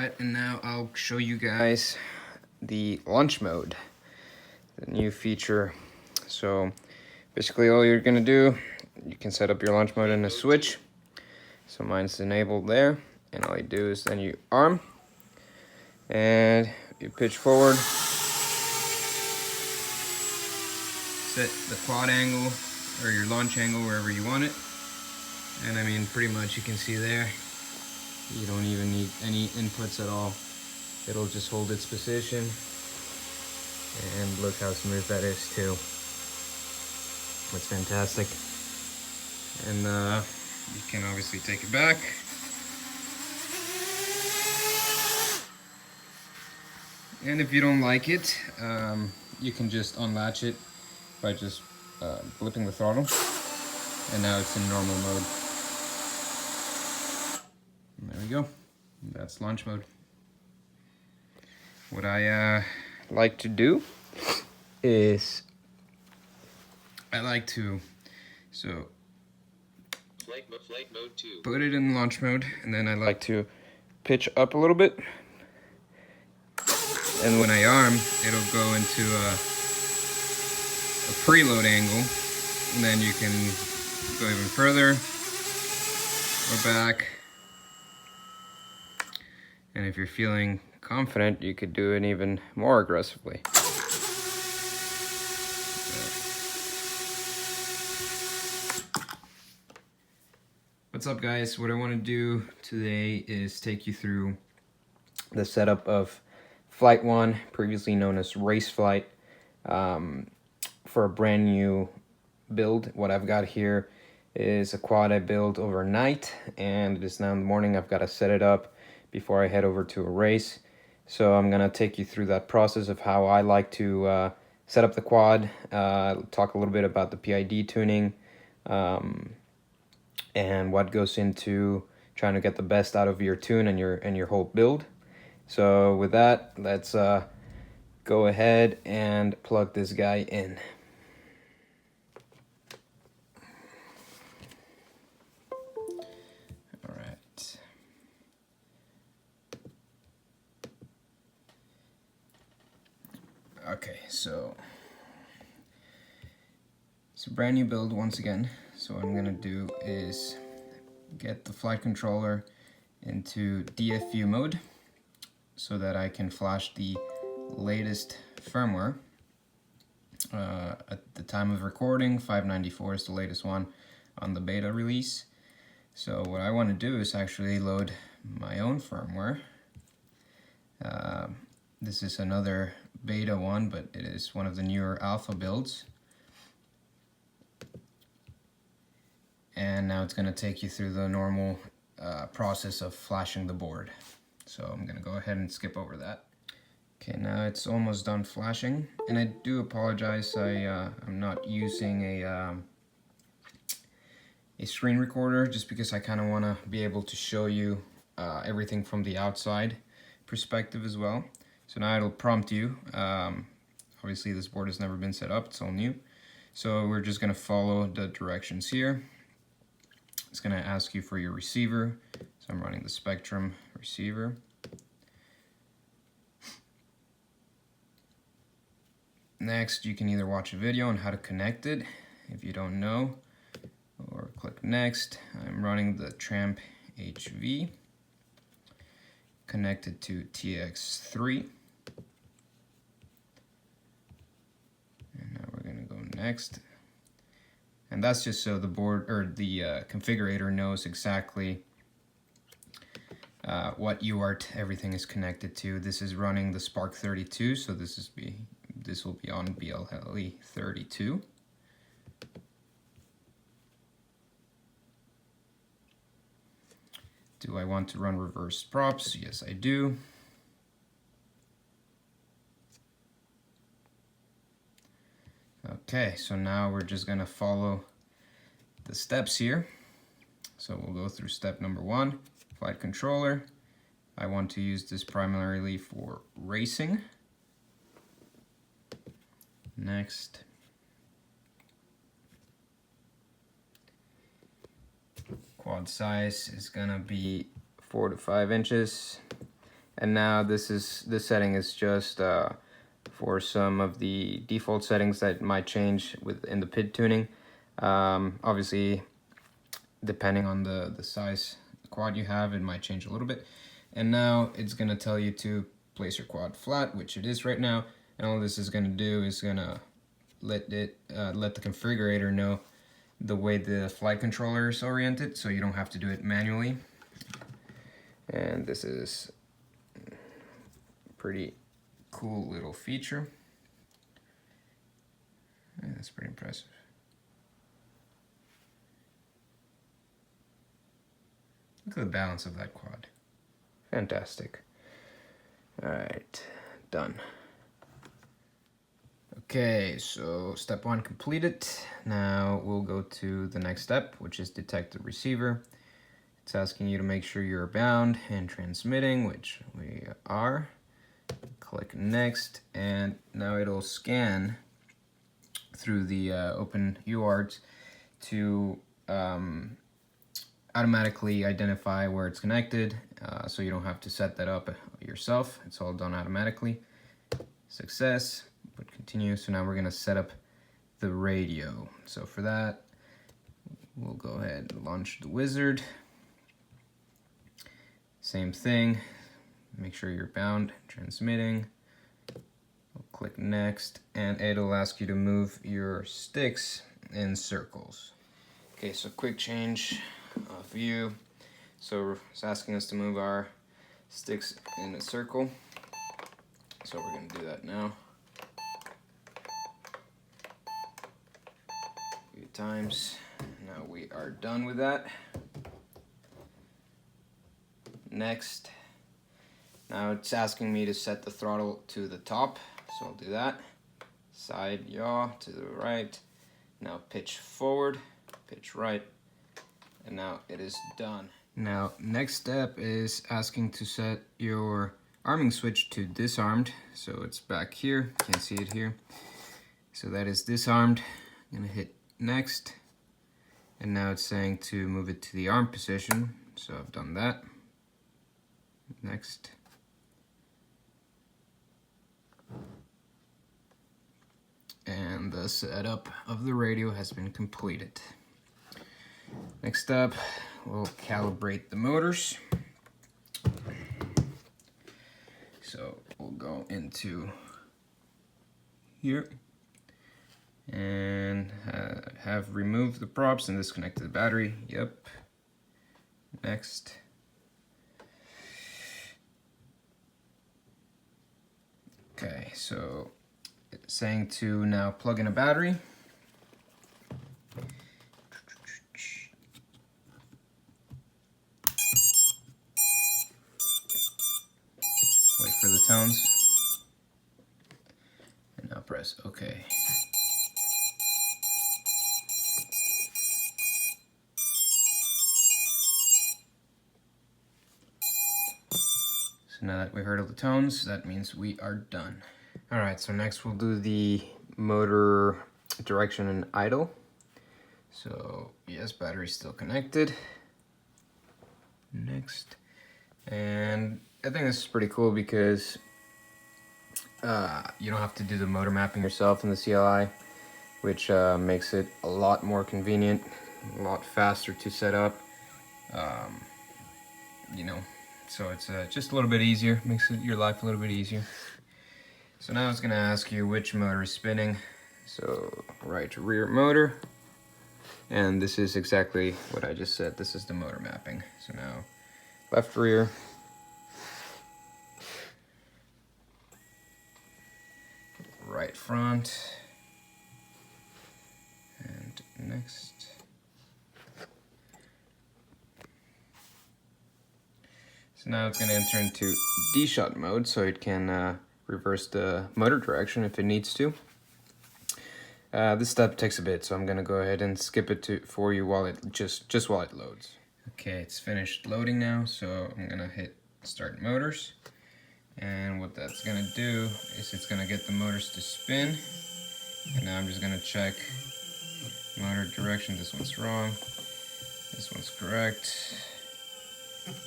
Alright, and now I'll show you guys the launch mode, the new feature. So basically all you're gonna do, you can set up your launch mode in a switch. So mine's enabled there, and all you do is then you arm and you pitch forward, set the quad angle or your launch angle wherever you want it, and I mean pretty much you can see there you don't even need any inputs at all. It'll just hold its position, and look how smooth that is too. It's fantastic. And you can obviously take it back. And if you don't like it, you can just unlatch it by just flipping the throttle, and now it's in normal mode. And there we go. That's launch mode. What I like to do is I like to Flight mode 2. Put it in launch mode, and then I like to pitch up a little bit, and when I arm, it'll go into a preload angle, and then you can go even further or back. And if you're feeling confident, you could do it even more aggressively. What's up, guys? What I want to do today is take you through the setup of FlightOne, previously known as Raceflight, for a brand new build. What I've got here is a quad I built overnight, and it is now in the morning. I've got to set it up before I head over to a race. So I'm gonna take you through that process of how I like to set up the quad, talk a little bit about the PID tuning, and what goes into trying to get the best out of your tune and your whole build. So with that, let's go ahead and plug this guy in. All right. Okay, so it's a brand new build once again. So what I'm gonna do is get the flight controller into DFU mode so that I can flash the latest firmware. At the time of recording, 594 is the latest one on the beta release. So what I want to do is actually load my own firmware. This is another beta one, but it is one of the newer alpha builds. And now it's going to take you through the normal process of flashing the board. So I'm going to go ahead and skip over that. Okay, now it's almost done flashing, and I do apologize. I'm not using a screen recorder just because I kind of want to be able to show you everything from the outside perspective as well. So now it'll prompt you. Obviously this board has never been set up, it's all new. So we're just going to follow the directions here. It's going to ask you for your receiver. So I'm running the Spectrum receiver. Next, you can either watch a video on how to connect it if you don't know, or click next. I'm running the Tramp HV connected to TX3. And now we're going to go next. And that's just so the board or the configurator knows exactly what UART everything is connected to. This is running the Spark 32, so this will be on BLE 32. Do I want to run reverse props? Yes, I do. Okay, so now we're just gonna follow the steps here. So we'll go through step number 1, flight controller. I want to use this primarily for racing. Next. Quad size is gonna be 4 to 5 inches. And now this setting is just for some of the default settings that might change within the PID tuning. Obviously, depending on the size quad you have, it might change a little bit. And now it's gonna tell you to place your quad flat, which it is right now. And all this is gonna do is gonna let the configurator know the way the flight controller is oriented, so you don't have to do it manually. And this is a pretty cool little feature. Yeah, that's pretty impressive. Look at the balance of that quad. Fantastic. All right, done. Okay, so step 1 completed. Now we'll go to the next step, which is detect the receiver. It's asking you to make sure you're bound and transmitting, which we are. Click next, and now it'll scan through the open UART to automatically identify where it's connected, so you don't have to set that up yourself. It's all done automatically. Success. Put continue. So now we're gonna set up the radio. So for that, we'll go ahead and launch the wizard. Same thing. Make sure you're bound, transmitting. We'll click next, and it'll ask you to move your sticks in circles. Okay, so quick change of view. So it's asking us to move our sticks in a circle. So we're gonna do that now. A few times. Now we are done with that. Next. Now it's asking me to set the throttle to the top, so I'll do that. Side yaw to the right. Now pitch forward, pitch right, and now it is done. Now, next step is asking to set your arming switch to disarmed. So it's back here, can't see it here. So that is disarmed. I'm gonna hit next. And now it's saying to move it to the arm position. So I've done that. Next. And the setup of the radio has been completed. Next up, we'll calibrate the motors. So we'll go into here and have removed the props and disconnected the battery. Yep. Next. Okay, so it's saying to now plug in a battery. Wait for the tones. And now press OK. So now that we heard all the tones, that means we are done. Alright, so next we'll do the motor direction and idle. So yes, battery's still connected. Next. And I think this is pretty cool because you don't have to do the motor mapping yourself in the CLI, which makes it a lot more convenient, a lot faster to set up. You know, so it's just a little bit easier, makes your life a little bit easier. So now it's gonna ask you which motor is spinning. So right rear motor, and this is exactly what I just said. This is the motor mapping. So now left rear, right front, and next. So now it's going to enter into D-shot mode, so it can reverse the motor direction if it needs to. This step takes a bit, so I'm going to go ahead and skip it for you while it just while it loads. Okay, it's finished loading now, so I'm going to hit start motors. And what that's going to do is it's going to get the motors to spin. And now I'm just going to check motor direction. This one's wrong. This one's correct.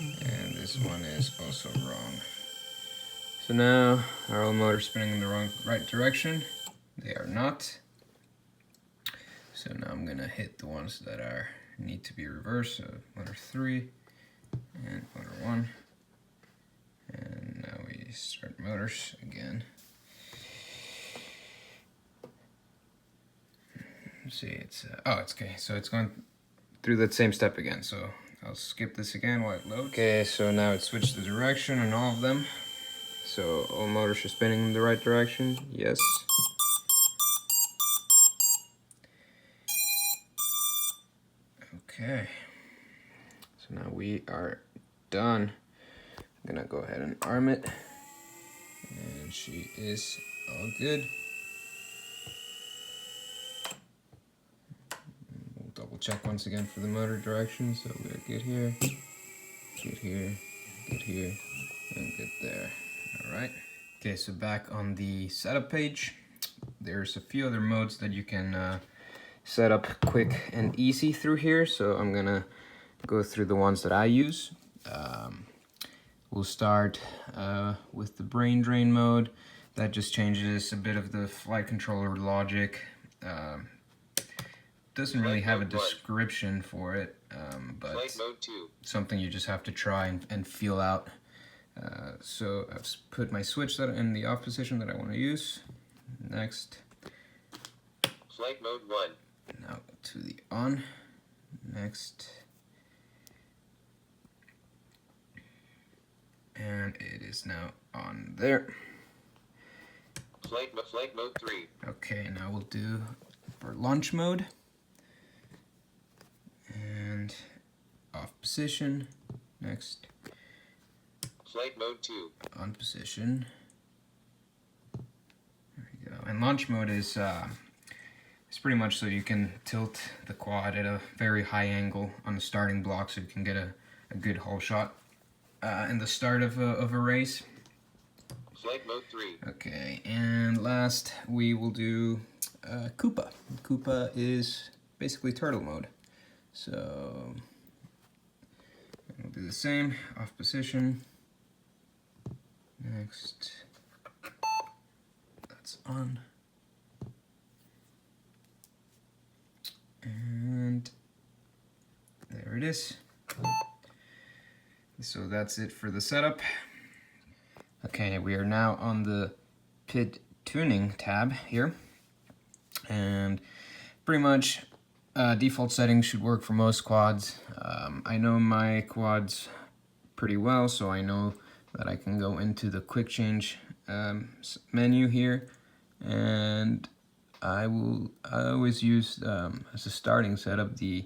And this one is also wrong. So now our old motor's spinning in the right direction. They are not. So now I'm gonna hit the ones that need to be reversed. So motor 3 and motor 1. And now we start motors again. Let's see, it's okay. So it's going through that same step again. So I'll skip this again while it loads. Okay, so now it switched the direction on all of them. So all motors are spinning in the right direction. Yes. Okay. So now we are done. I'm gonna go ahead and arm it. And she is all good. We'll double check once again for the motor direction. So we're good here, good here, good here, and good there. All right. Okay, so back on the setup page, there's a few other modes that you can set up quick and easy through here. So I'm gonna go through the ones that I use. We'll start with the brain drain mode. That just changes a bit of the flight controller logic. Doesn't really have a description for it, but Flight mode 2. something you just have to try and feel out. So I've put my switch that in the off position that I want to use. Next. Flight mode 1. Now to the on. Next. And it is now on there. Flight mode 3. Okay, now we'll do for launch mode. And off position. Next. Flight mode 2. On position. There we go. And launch mode is it's pretty much so you can tilt the quad at a very high angle on the starting block so you can get a good hole shot in the start of a race. Flight mode 3. Okay, and last we will do Koopa. Koopa is basically turtle mode. So we'll do the same, off position. Next, that's on. And there it is. So that's it for the setup. Okay, we are now on the PID tuning tab here. And pretty much default settings should work for most quads. I know my quads pretty well, so I know that I can go into the quick change menu here, and I always use as a starting setup the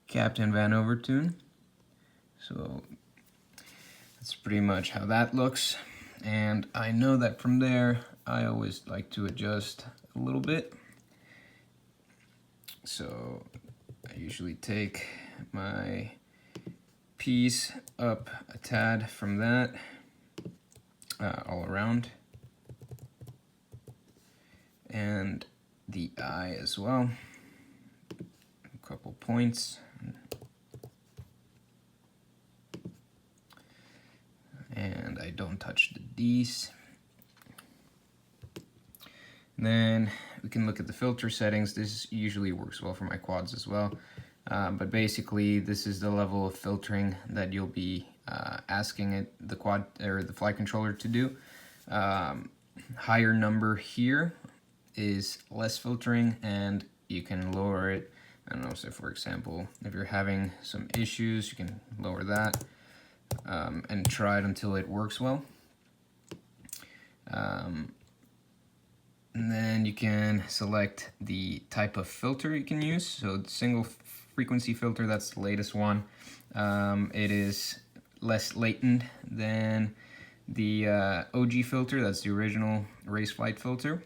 Captain Vanover tune. So that's pretty much how that looks, and I know that from there I always like to adjust a little bit. So I usually take my piece up a tad from that all around, and the eye as well, a couple points, and I don't touch the D's. And then we can look at the filter settings. This usually works well for my quads as well, but basically this is the level of filtering that you'll be asking it, the quad or the flight controller to do. Higher number here is less filtering, and you can lower it. I don't know, so for example, if you're having some issues, you can lower that and try it until it works well. And then you can select the type of filter you can use. So the single frequency filter, that's the latest one. It is less latent than the OG filter, that's the original race flight filter.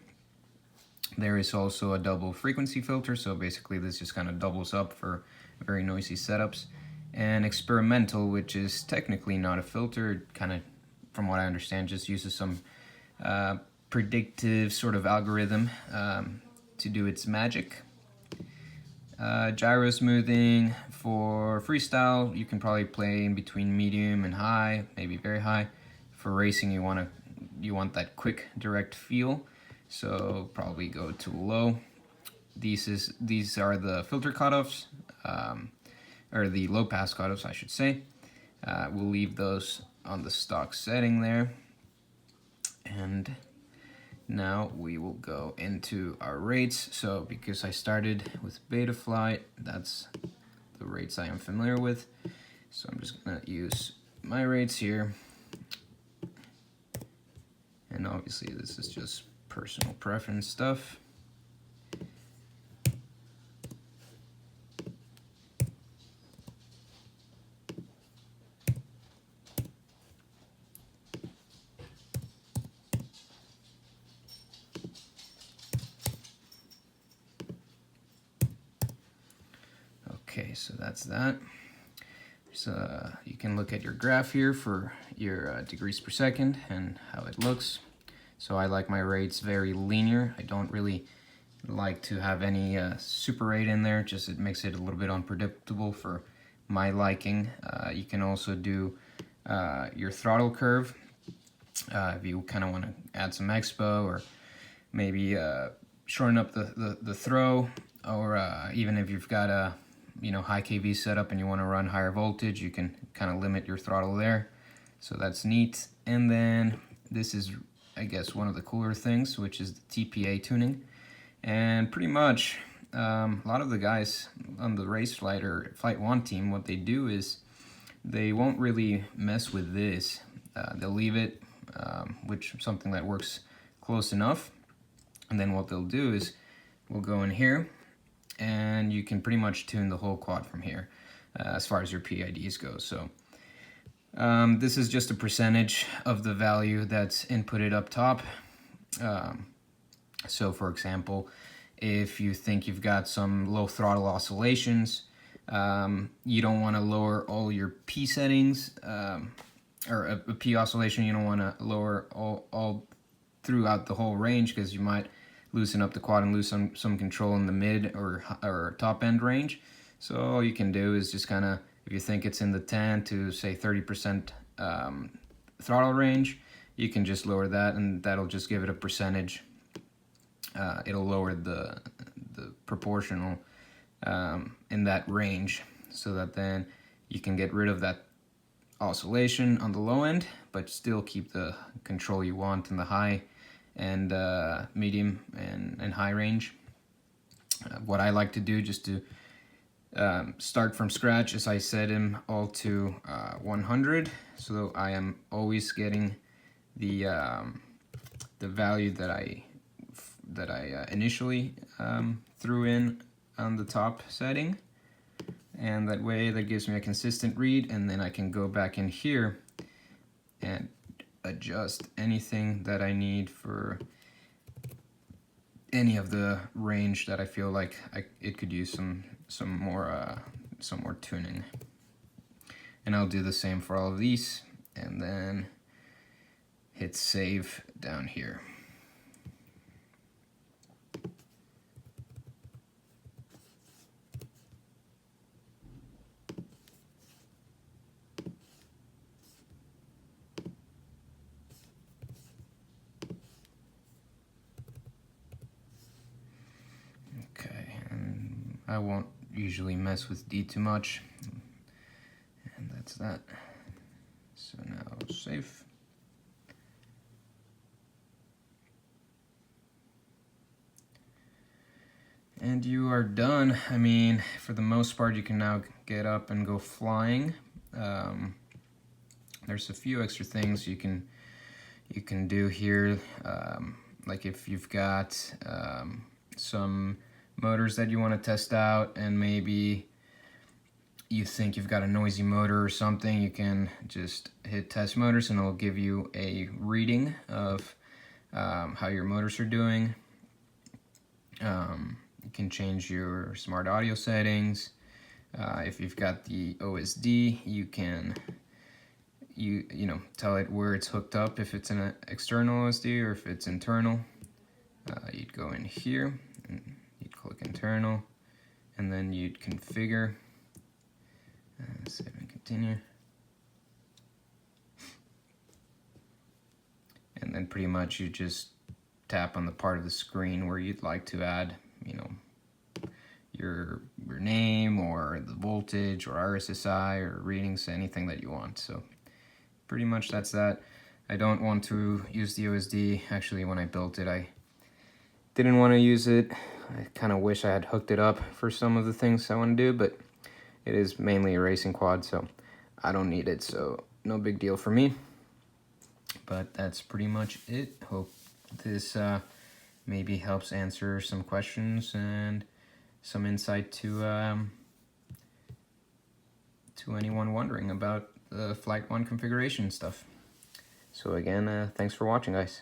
There is also a double frequency filter, so basically this just kind of doubles up for very noisy setups. And experimental, which is technically not a filter, kind of, from what I understand, just uses some predictive sort of algorithm to do its magic. Gyro smoothing for freestyle, you can probably play in between medium and high, maybe very high. For racing, you want to you want that quick direct feel, so probably go to low. These are the filter cutoffs, or the low pass cutoffs I should say. We'll leave those on the stock setting there, and now we will go into our rates. So because I started with Betaflight, that's the rates I am familiar with. So I'm just gonna use my rates here. And obviously this is just personal preference stuff. Okay, so that's that. So you can look at your graph here for your degrees per second and how it looks. So I like my rates very linear. I don't really like to have any super rate in there, just it makes it a little bit unpredictable for my liking. You can also do your throttle curve if you kind of want to add some expo, or maybe shorten up the throw, or even if you've got a high kV setup and you want to run higher voltage, you can kind of limit your throttle there. So that's neat. And then this is, I guess, one of the cooler things, which is the TPA tuning. And pretty much a lot of the guys on the race flight or FlightOne team, what they do is they won't really mess with this. They'll leave it, which is something that works close enough. And then what they'll do is we'll go in here, and you can pretty much tune the whole quad from here as far as your PIDs go. So this is just a percentage of the value that's inputted up top. So for example, if you think you've got some low throttle oscillations, you don't want to lower all your P settings, or a P oscillation, you don't want to lower all throughout the whole range, because you might loosen up the quad and lose some control in the mid or top end range. So all you can do is just kind of, if you think it's in the 10 to say 30% throttle range, you can just lower that, and that'll just give it a percentage. It'll lower the proportional in that range, so that then you can get rid of that oscillation on the low end, but still keep the control you want in the high and medium and high range. What I like to do, just to start from scratch, is I set him all to 100, so I am always getting the value that I initially threw in on the top setting, and that way that gives me a consistent read, and then I can go back in here and adjust anything that I need for any of the range that I feel like it could use some more tuning. And I'll do the same for all of these, and then hit save down here. I won't usually mess with D too much, and that's that. So now save. And you are done. I mean, for the most part, you can now get up and go flying. There's a few extra things you can do here, like if you've got some motors that you want to test out, and maybe you think you've got a noisy motor or something, you can just hit test motors and it'll give you a reading of how your motors are doing. You can change your smart audio settings. If you've got the OSD, you can tell it where it's hooked up, if it's an external OSD or if it's internal. You'd go in here and you'd click internal, and then you'd configure, save and continue, and then pretty much you just tap on the part of the screen where you'd like to add, you know, your name or the voltage or RSSI or readings, anything that you want. So pretty much that's that. I don't want to use the OSD. Actually, when I built it, I didn't want to use it. I kind of wish I had hooked it up for some of the things I want to do, but it is mainly a racing quad, so I don't need it, so no big deal for me. But that's pretty much it. Hope this maybe helps answer some questions and some insight to anyone wondering about the FlightOne configuration stuff. So again, thanks for watching, guys.